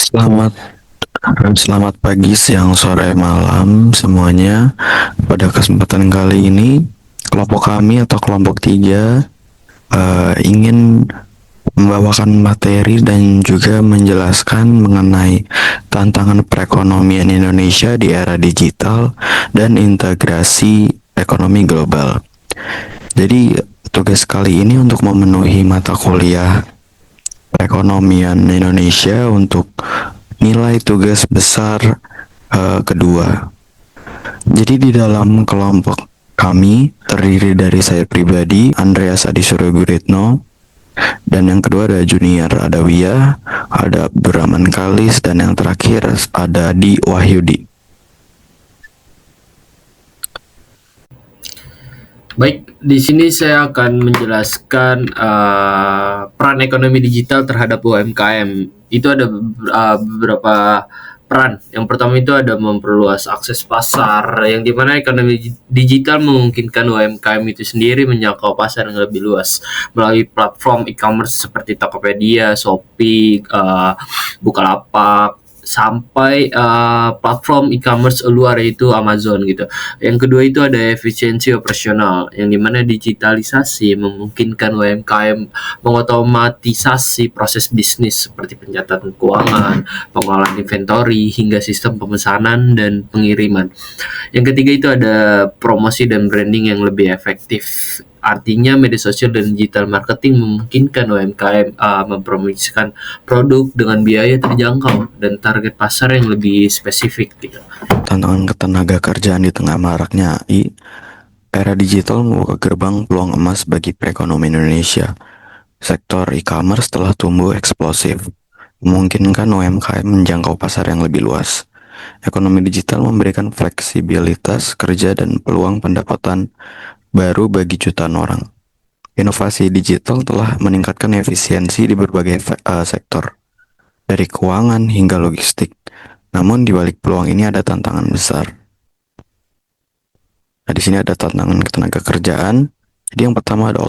Selamat selamat pagi, siang, sore, malam semuanya. Pada kesempatan kali ini, kelompok kami atau kelompok tiga ingin membawakan materi dan juga menjelaskan mengenai tantangan perekonomian Indonesia di era digital dan integrasi ekonomi global. Jadi, tugas kali ini untuk memenuhi mata kuliah perekonomian Indonesia untuk nilai tugas besar kedua. Jadi di dalam kelompok kami terdiri dari saya pribadi, Andreas Adi Suryoguritno, dan yang kedua ada Junior Adawiyah, ada Abdurrahman Kalis, dan yang terakhir ada Di Wahyudi. Baik, di sini saya akan menjelaskan peran ekonomi digital terhadap UMKM. Itu ada beberapa peran. Yang pertama itu ada memperluas akses pasar, yang dimana ekonomi digital memungkinkan UMKM itu sendiri menjangkau pasar yang lebih luas melalui platform e-commerce seperti Tokopedia, Shopee, Bukalapak, sampai platform e-commerce luar yaitu Amazon gitu. Yang kedua itu ada efisiensi operasional, yang dimana digitalisasi memungkinkan UMKM mengotomatisasi proses bisnis seperti pencatatan keuangan, pengolahan inventory, hingga sistem pemesanan dan pengiriman. Yang ketiga itu ada promosi dan branding yang lebih efektif. Artinya media sosial dan digital marketing memungkinkan UMKM mempromosikan produk dengan biaya terjangkau dan target pasar yang lebih spesifik gitu. Tantangan ketenaga kerjaan di tengah maraknya AI, era digital membuka gerbang peluang emas bagi perekonomian Indonesia. Sektor e-commerce telah tumbuh eksplosif, memungkinkan UMKM menjangkau pasar yang lebih luas. Ekonomi digital memberikan fleksibilitas kerja dan peluang pendapatan baru bagi jutaan orang. Inovasi digital telah meningkatkan efisiensi di berbagai sektor, dari keuangan hingga logistik. Namun di balik peluang ini ada tantangan besar. Nah, di sini ada tantangan ketenaga kerjaan. Jadi yang pertama ada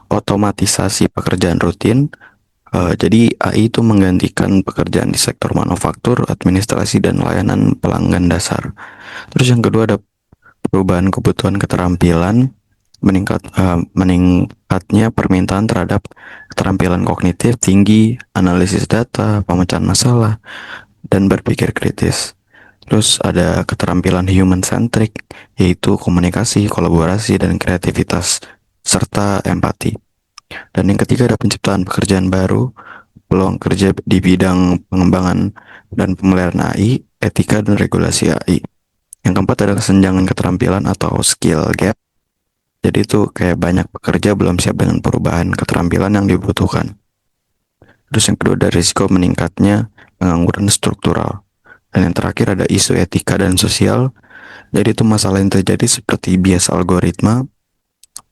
otomatisasi pekerjaan rutin. Jadi AI itu menggantikan pekerjaan di sektor manufaktur, administrasi, dan layanan pelanggan dasar. Terus yang kedua ada perubahan kebutuhan keterampilan, meningkatnya permintaan terhadap keterampilan kognitif tinggi, analisis data, pemecahan masalah, dan berpikir kritis. Terus ada keterampilan human centric, yaitu komunikasi, kolaborasi, dan kreativitas, serta empati. Dan yang ketiga ada penciptaan pekerjaan baru, peluang kerja di bidang pengembangan dan pemeliharaan AI, etika dan regulasi AI. Yang keempat ada kesenjangan keterampilan atau skill gap. Jadi itu kayak banyak pekerja belum siap dengan perubahan keterampilan yang dibutuhkan. Terus yang kedua ada risiko meningkatnya pengangguran struktural. Dan yang terakhir ada isu etika dan sosial. Jadi itu masalah yang terjadi seperti bias algoritma,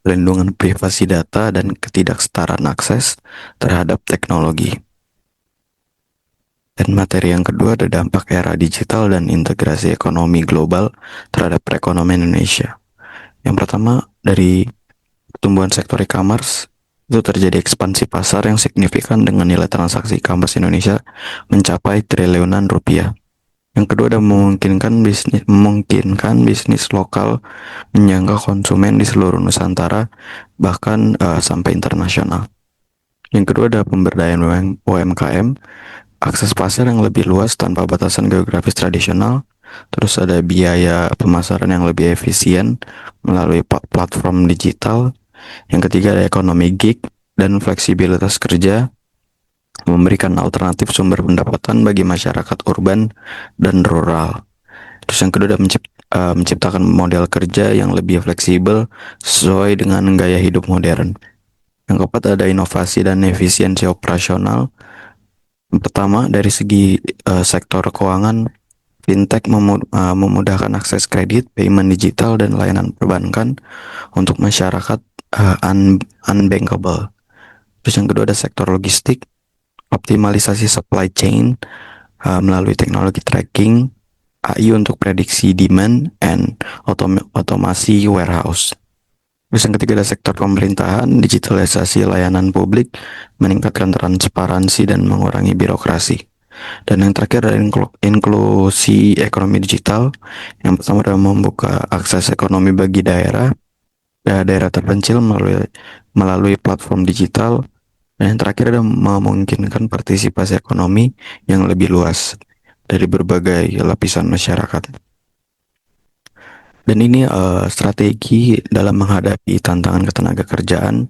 perlindungan privasi data, dan ketidaksetaraan akses terhadap teknologi. Dan materi yang kedua ada dampak era digital dan integrasi ekonomi global terhadap perekonomian Indonesia. Yang pertama dari pertumbuhan sektor e-commerce, itu terjadi ekspansi pasar yang signifikan dengan nilai transaksi e-commerce Indonesia mencapai triliunan rupiah. Yang kedua ada memungkinkan bisnis lokal menjangkau konsumen di seluruh Nusantara, bahkan sampai internasional. Yang kedua ada pemberdayaan UMKM, akses pasar yang lebih luas tanpa batasan geografis tradisional. Terus ada biaya pemasaran yang lebih efisien melalui platform digital. Yang ketiga ada ekonomi gig dan fleksibilitas kerja, memberikan alternatif sumber pendapatan bagi masyarakat urban dan rural. Terus yang kedua ada menciptakan model kerja yang lebih fleksibel sesuai dengan gaya hidup modern. Yang keempat ada inovasi dan efisiensi operasional. Yang pertama dari segi sektor keuangan, fintech memudahkan akses kredit, payment digital, dan layanan perbankan untuk masyarakat unbankable. Terus yang kedua ada sektor logistik, optimalisasi supply chain melalui teknologi tracking, AI untuk prediksi demand, and otomasi warehouse. Terus yang ketiga ada sektor pemerintahan, digitalisasi layanan publik, meningkatkan transparansi dan mengurangi birokrasi. Dan yang terakhir adalah inklusi ekonomi digital. Yang pertama adalah membuka akses ekonomi bagi daerah terpencil melalui platform digital. Dan yang terakhir adalah memungkinkan partisipasi ekonomi yang lebih luas dari berbagai lapisan masyarakat. Dan ini strategi dalam menghadapi tantangan ketenaga kerjaan.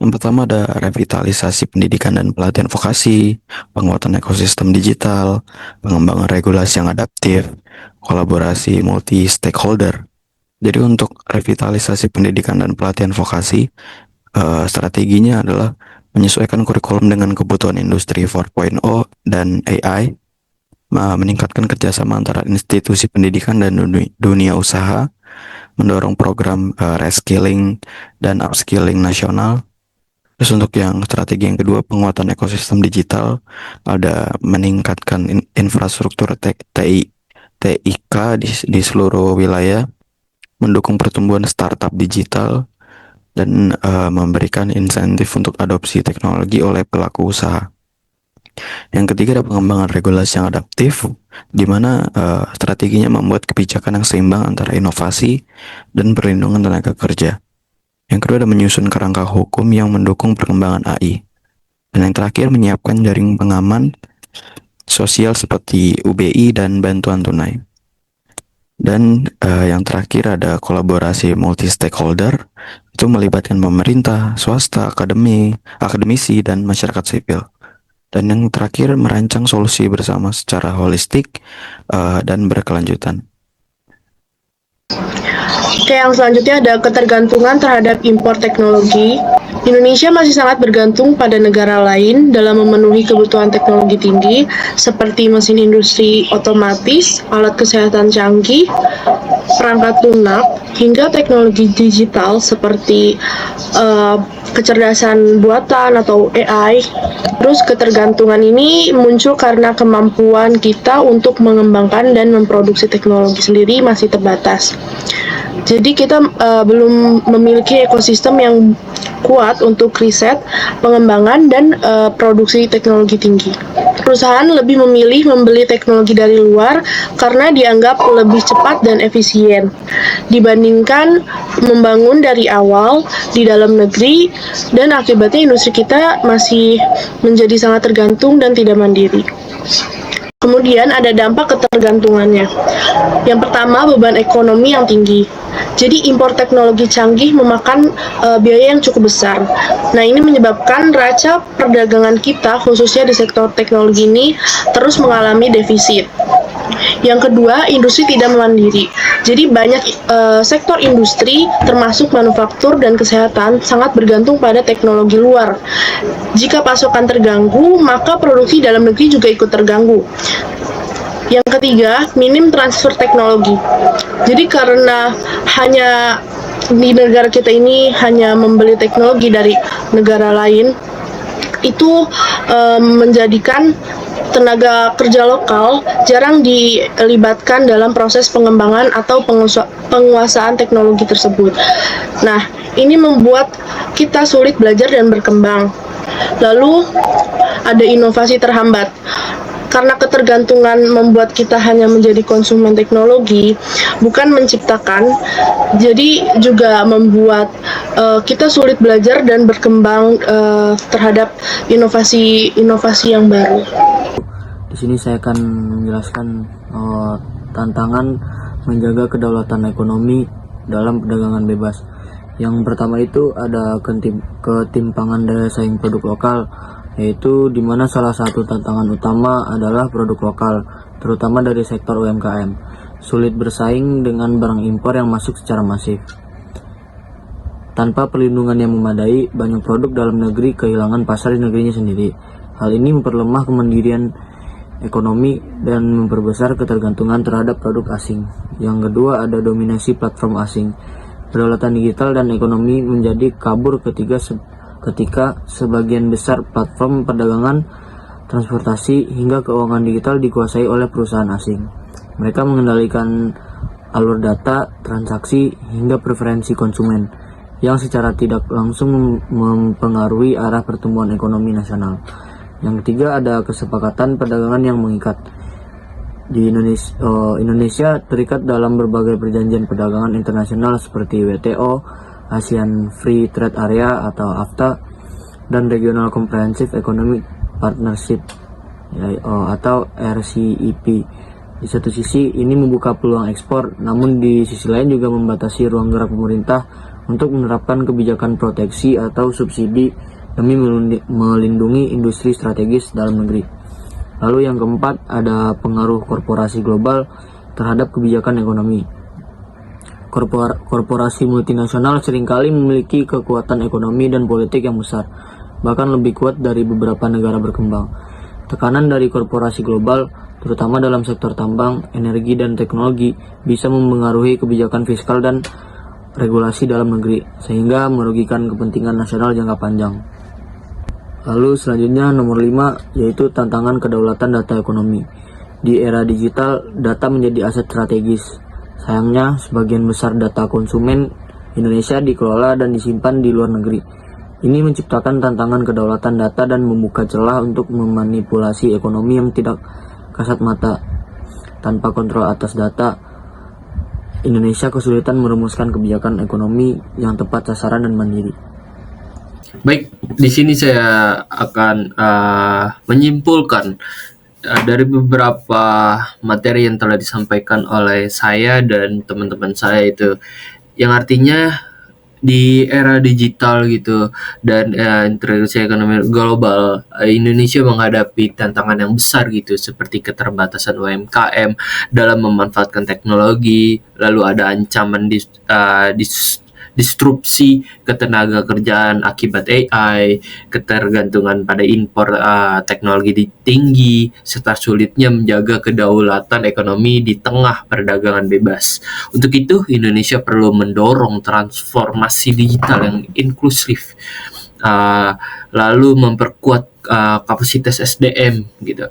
Yang pertama ada revitalisasi pendidikan dan pelatihan vokasi, penguatan ekosistem digital, pengembangan regulasi yang adaptif, kolaborasi multi stakeholder. Jadi untuk revitalisasi pendidikan dan pelatihan vokasi, strateginya adalah menyesuaikan kurikulum dengan kebutuhan industri 4.0 dan AI, meningkatkan kerjasama antara institusi pendidikan dan dunia usaha, mendorong program reskilling dan upskilling nasional. Terus untuk yang strategi yang kedua, penguatan ekosistem digital, ada meningkatkan infrastruktur TIK di seluruh wilayah, mendukung pertumbuhan startup digital, dan memberikan insentif untuk adopsi teknologi oleh pelaku usaha. Yang ketiga ada pengembangan regulasi yang adaptif, di mana strateginya membuat kebijakan yang seimbang antara inovasi dan perlindungan tenaga kerja. Yang kedua ada menyusun kerangka hukum yang mendukung perkembangan AI. Dan yang terakhir menyiapkan jaring pengaman sosial seperti UBI dan bantuan tunai. Dan yang terakhir ada kolaborasi multi stakeholder, itu melibatkan pemerintah, swasta, akademisi, dan masyarakat sipil. Dan yang terakhir merancang solusi bersama secara holistik dan berkelanjutan. Oke, yang selanjutnya ada ketergantungan terhadap impor teknologi. Indonesia masih sangat bergantung pada negara lain dalam memenuhi kebutuhan teknologi tinggi seperti mesin industri otomatis, alat kesehatan canggih, perangkat lunak, hingga teknologi digital seperti kecerdasan buatan atau AI. Terus ketergantungan ini muncul karena kemampuan kita untuk mengembangkan dan memproduksi teknologi sendiri masih terbatas. Jadi kita belum memiliki ekosistem yang kuat untuk riset, pengembangan, dan produksi teknologi tinggi. Perusahaan lebih memilih membeli teknologi dari luar karena dianggap lebih cepat dan efisien dibandingkan membangun dari awal di dalam negeri, dan akibatnya industri kita masih menjadi sangat tergantung dan tidak mandiri. Kemudian ada dampak ketergantungannya. Yang pertama, beban ekonomi yang tinggi. Jadi impor teknologi canggih memakan biaya yang cukup besar. Nah, ini menyebabkan neraca perdagangan kita, khususnya di sektor teknologi ini, terus mengalami defisit. Yang kedua, industri tidak mandiri. Jadi banyak sektor industri, termasuk manufaktur dan kesehatan, sangat bergantung pada teknologi luar. Jika pasokan terganggu, maka produksi dalam negeri juga ikut terganggu. Yang ketiga, minim transfer teknologi. Jadi karena hanya di negara kita ini hanya membeli teknologi dari negara lain, itu menjadikan tenaga kerja lokal jarang dilibatkan dalam proses pengembangan atau penguasaan teknologi tersebut. Nah, ini membuat kita sulit belajar dan berkembang. Lalu ada inovasi terhambat. Karena ketergantungan membuat kita hanya menjadi konsumen teknologi, bukan menciptakan, jadi juga membuat kita sulit belajar dan berkembang terhadap inovasi-inovasi yang baru. Di sini saya akan menjelaskan tantangan menjaga kedaulatan ekonomi dalam perdagangan bebas. Yang pertama itu ada ketimpangan daya saing produk lokal, yaitu di mana salah satu tantangan utama adalah produk lokal, terutama dari sektor UMKM, sulit bersaing dengan barang impor yang masuk secara masif. Tanpa perlindungan yang memadai, banyak produk dalam negeri kehilangan pasar di negerinya sendiri. Hal ini memperlemah kemandirian ekonomi dan memperbesar ketergantungan terhadap produk asing. Yang kedua ada dominasi platform asing. Kedaulatan digital dan ekonomi menjadi kabur ketika sebagian besar platform perdagangan, transportasi, hingga keuangan digital dikuasai oleh perusahaan asing. Mereka mengendalikan alur data, transaksi, hingga preferensi konsumen, yang secara tidak langsung mempengaruhi arah pertumbuhan ekonomi nasional. Yang ketiga ada kesepakatan perdagangan yang mengikat. Di Indonesia terikat dalam berbagai perjanjian perdagangan internasional seperti WTO, ASEAN Free Trade Area atau AFTA, dan Regional Comprehensive Economic Partnership atau RCEP. Di satu sisi ini membuka peluang ekspor, namun di sisi lain juga membatasi ruang gerak pemerintah untuk menerapkan kebijakan proteksi atau subsidi demi melindungi industri strategis dalam negeri. Lalu yang keempat ada pengaruh korporasi global terhadap kebijakan ekonomi. Korporasi multinasional seringkali memiliki kekuatan ekonomi dan politik yang besar, bahkan lebih kuat dari beberapa negara berkembang. Tekanan dari korporasi global, terutama dalam sektor tambang, energi, dan teknologi, bisa mempengaruhi kebijakan fiskal dan regulasi dalam negeri, sehingga merugikan kepentingan nasional jangka panjang. Lalu selanjutnya nomor 5 yaitu tantangan kedaulatan data ekonomi. Di era digital, data menjadi aset strategis. Sayangnya, sebagian besar data konsumen Indonesia dikelola dan disimpan di luar negeri. Ini menciptakan tantangan kedaulatan data dan membuka celah untuk memanipulasi ekonomi yang tidak kasat mata. Tanpa kontrol atas data, Indonesia kesulitan merumuskan kebijakan ekonomi yang tepat sasaran dan mandiri. Baik, di sini saya akan menyimpulkan dari beberapa materi yang telah disampaikan oleh saya dan teman-teman saya itu, yang artinya di era digital gitu dan integrasi ekonomi global, Indonesia menghadapi tantangan yang besar gitu seperti keterbatasan UMKM dalam memanfaatkan teknologi, lalu ada ancaman disrupsi ketenaga kerjaan akibat AI, ketergantungan pada impor teknologi tinggi, serta sulitnya menjaga kedaulatan ekonomi di tengah perdagangan bebas. Untuk itu, Indonesia perlu mendorong transformasi digital yang inklusif, lalu memperkuat kapasitas SDM gitu,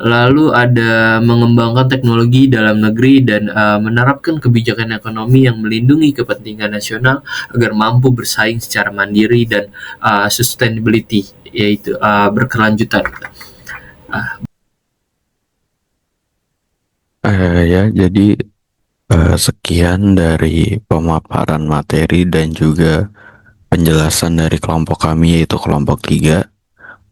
lalu ada mengembangkan teknologi dalam negeri dan menerapkan kebijakan ekonomi yang melindungi kepentingan nasional agar mampu bersaing secara mandiri dan sustainability, yaitu berkelanjutan. Ya, jadi sekian dari pemaparan materi dan juga penjelasan dari kelompok kami, yaitu kelompok 3,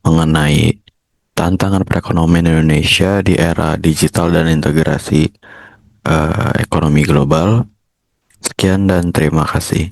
mengenai tantangan perekonomian Indonesia di era digital dan integrasi ekonomi global. Sekian dan terima kasih.